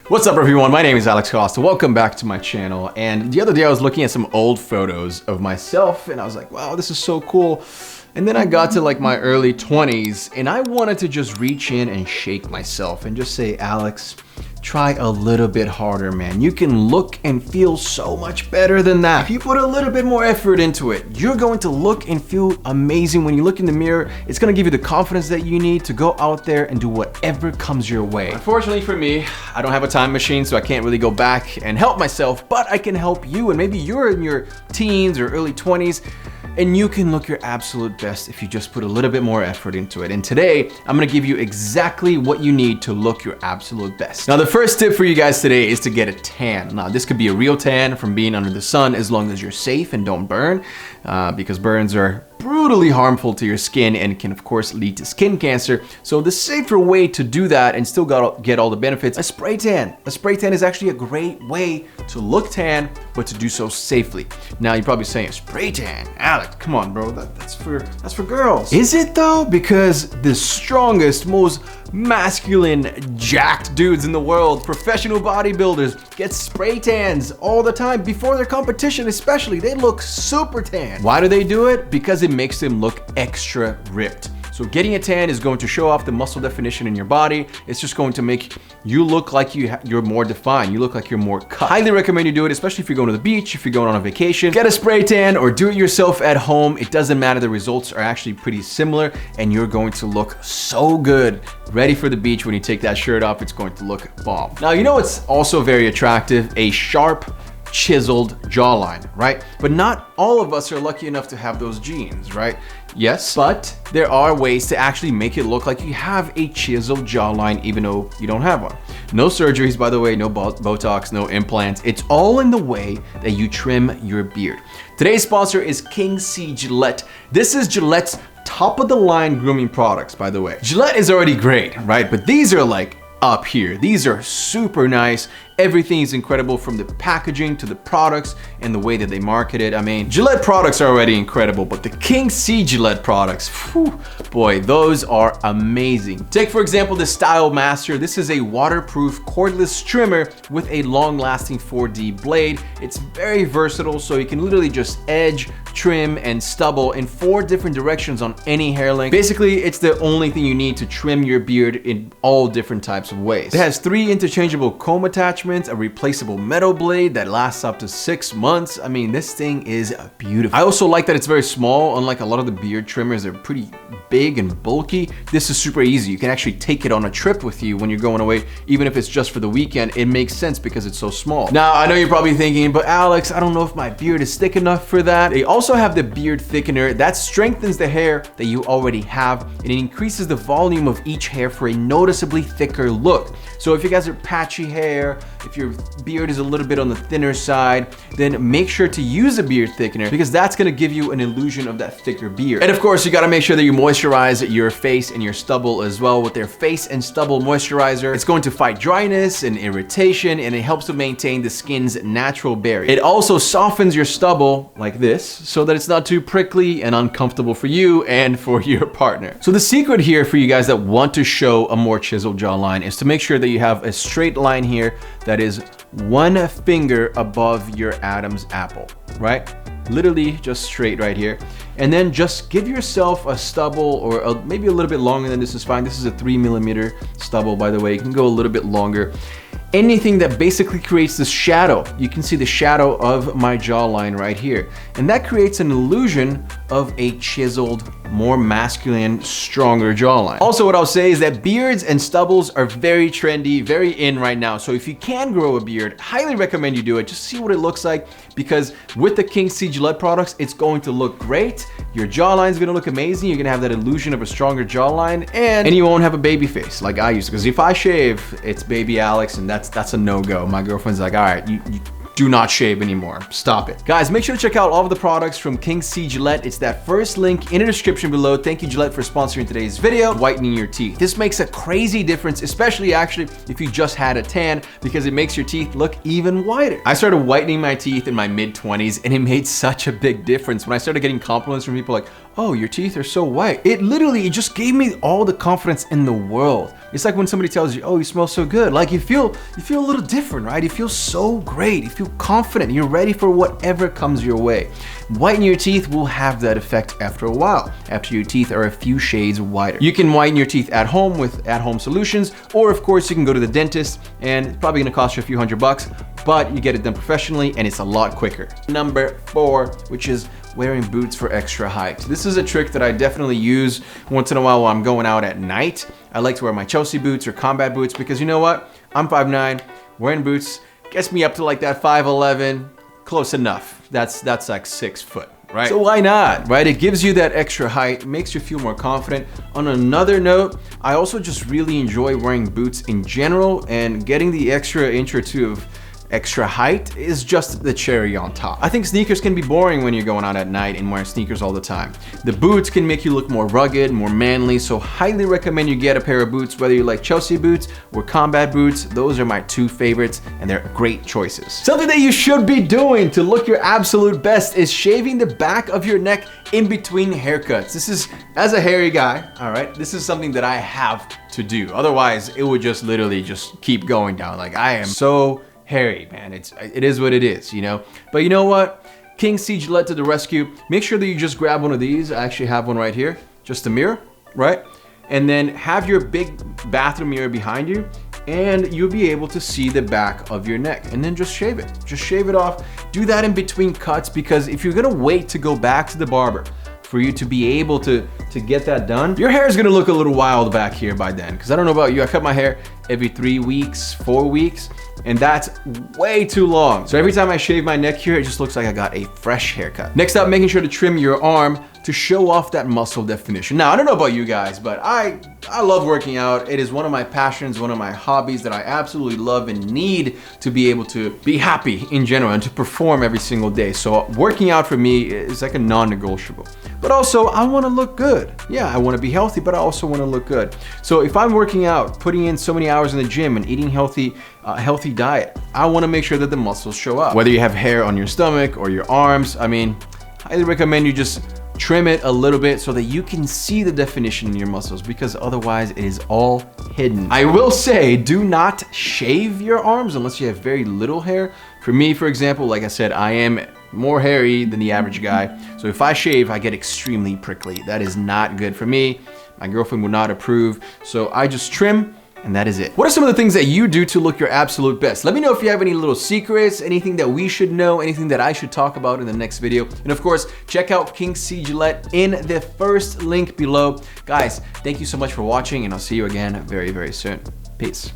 What's up everyone, my name is Alex Costa. Welcome back to my channel. And the other day I was looking at some old photos of myself and I was like, wow, this is so cool. And then I got to like my early 20s and I wanted to just reach in and shake myself and just say, Alex, try a little bit harder, man. You can look and feel so much better than that. If you put a little bit more effort into it, you're going to look and feel amazing. When you look in the mirror, it's gonna give you the confidence that you need to go out there and do whatever comes your way. Unfortunately for me, I don't have a time machine, so I can't really go back and help myself, but I can help you. And maybe you're in your teens or early 20s, and you can look your absolute best if you just put a little bit more effort into it. And today, I'm gonna give you exactly what you need to look your absolute best. Now, the first tip for you guys today is to get a tan. Now, this could be a real tan from being under the sun as long as you're safe and don't burn, because burns are brutally harmful to your skin and can of course lead to skin cancer. So the safer way to do that and still get all the benefits, a spray tan. A spray tan is actually a great way to look tan, but to do so safely. Now you're probably saying, spray tan, Alex, come on bro, that's for girls. Is it though? Because the strongest, most masculine, jacked dudes in the world, professional bodybuilders, get spray tans all the time before their competition especially. They look super tan. Why do they do it? Because it makes them look extra ripped. So getting a tan is going to show off the muscle definition in your body. It's just going to make you look like you're more defined. You look like you're more cut. Highly recommend you do it, especially if you're going to the beach, if you're going on a vacation. Get a spray tan or do it yourself at home. It doesn't matter. The results are actually pretty similar and you're going to look so good. Ready for the beach. When you take that shirt off, it's going to look bomb. Now, you know what's also very attractive? A sharp, chiseled jawline, right? But not all of us are lucky enough to have those genes, right? Yes, but there are ways to actually make it look like you have a chiseled jawline even though you don't have one. No surgeries, by the way, no Botox, no implants. It's all in the way that you trim your beard. Today's sponsor is King C Gillette. This is Gillette's top of the line grooming products, by the way. Gillette is already great, right? But these are like up here. These are super nice. Everything is incredible from the packaging to the products and the way that they market it. I mean, Gillette products are already incredible, but the King C Gillette products, whew, boy, those are amazing. Take, for example, the Style Master. This is a waterproof cordless trimmer with a long-lasting 4D blade. It's very versatile, so you can literally just edge, trim, and stubble in 4 different directions on any hair length. Basically, it's the only thing you need to trim your beard in all different types of ways. It has 3 interchangeable comb attachments, a replaceable metal blade that lasts up to 6 months. I mean, this thing is beautiful. I also like that it's very small. Unlike a lot of the beard trimmers, they're pretty big and bulky. This is super easy. You can actually take it on a trip with you when you're going away, even if it's just for the weekend. It makes sense because it's so small. Now, I know you're probably thinking, but Alex, I don't know if my beard is thick enough for that. They also have the beard thickener that strengthens the hair that you already have, and it increases the volume of each hair for a noticeably thicker look. So if you guys are patchy hair, if your beard is a little bit on the thinner side, then make sure to use a beard thickener because that's gonna give you an illusion of that thicker beard. And of course, you gotta make sure that you moisturize your face and your stubble as well with their face and stubble moisturizer. It's going to fight dryness and irritation, and it helps to maintain the skin's natural barrier. It also softens your stubble like this so that it's not too prickly and uncomfortable for you and for your partner. So the secret here for you guys that want to show a more chiseled jawline is to make sure that you have a straight line here that is 1 finger above your Adam's apple, right? Literally just straight right here. And then just give yourself a stubble, or maybe a little bit longer than this is fine. This is a 3mm stubble, by the way. You can go a little bit longer. Anything that basically creates this shadow. You can see the shadow of my jawline right here. And that creates an illusion of a chiseled, more masculine, stronger jawline. Also, what I'll say is that beards and stubbles are very trendy, very in right now. So if you can grow a beard, highly recommend you do it. Just see what it looks like, because with the King C Gillette products, it's going to look great. Your jawline is gonna look amazing. You're gonna have that illusion of a stronger jawline, and you won't have a baby face like I used to. Because if I shave, it's baby Alex, and that's a no-go. My girlfriend's like, all right, you do not shave anymore. Stop it. Guys, make sure to check out all of the products from King C Gillette. It's that first link in the description below. Thank you, Gillette, for sponsoring today's video, whitening your teeth. This makes a crazy difference, especially actually if you just had a tan, because it makes your teeth look even whiter. I started whitening my teeth in my mid-20s, and it made such a big difference. When I started getting compliments from people like, oh, your teeth are so white. It just gave me all the confidence in the world. It's like when somebody tells you, oh, you smell so good. Like you feel a little different, right? You feel so great. You feel confident. You're ready for whatever comes your way. Whitening your teeth will have that effect after a while, after your teeth are a few shades whiter. You can whiten your teeth at home with at-home solutions, or of course you can go to the dentist, and it's probably gonna cost you a few $100, but you get it done professionally and it's a lot quicker. Number 4, which is wearing boots for extra height. This is a trick that I definitely use once in a while I'm going out at night. I like to wear my Chelsea boots or combat boots because you know what? I'm 5'9", wearing boots gets me up to like that 5'11", close enough. That's like 6 foot, right? So why not, right? It gives you that extra height, makes you feel more confident. On another note, I also just really enjoy wearing boots in general, and getting the extra inch or two of extra height is just the cherry on top. I think sneakers can be boring when you're going out at night and wearing sneakers all the time. The boots can make you look more rugged, more manly, so highly recommend you get a pair of boots, whether you like Chelsea boots or combat boots. Those are my 2 favorites and they're great choices. Something that you should be doing to look your absolute best is shaving the back of your neck in between haircuts. This is, as a hairy guy, all right, this is something that I have to do. Otherwise, it would just literally just keep going down. Like I am so hairy, man. It is what it is, you know? But you know what? King C Gillette to the rescue. Make sure that you just grab one of these. I actually have one right here. Just a mirror, right? And then have your big bathroom mirror behind you, and you'll be able to see the back of your neck. And then just shave it. Just shave it off. Do that in between cuts, because if you're gonna wait to go back to the barber for you to be able to get that done, your hair is gonna look a little wild back here by then. Because I don't know about you, I cut my hair every 3 weeks, 4 weeks, and that's way too long. So every time I shave my neck here, it just looks like I got a fresh haircut. Next up, making sure to trim your arm to show off that muscle definition. Now, I don't know about you guys, but I love working out. It is one of my passions, one of my hobbies that I absolutely love and need to be able to be happy in general and to perform every single day. So working out for me is like a non-negotiable. But also, I wanna look good. Yeah, I wanna be healthy, but I also wanna look good. So if I'm working out, putting in so many hours in the gym and eating healthy diet, I wanna make sure that the muscles show up. Whether you have hair on your stomach or your arms, I mean, I highly recommend you just trim it a little bit so that you can see the definition in your muscles, because otherwise it is all hidden. I will say, do not shave your arms unless you have very little hair. For me, for example, like I said, I am more hairy than the average guy. So if I shave, I get extremely prickly. That is not good for me. My girlfriend would not approve. So I just trim, and that is it. What are some of the things that you do to look your absolute best? Let me know if you have any little secrets, anything that we should know, anything that I should talk about in the next video. And of course, check out King C Gillette in the first link below. Guys, thank you so much for watching, and I'll see you again very, very soon. Peace.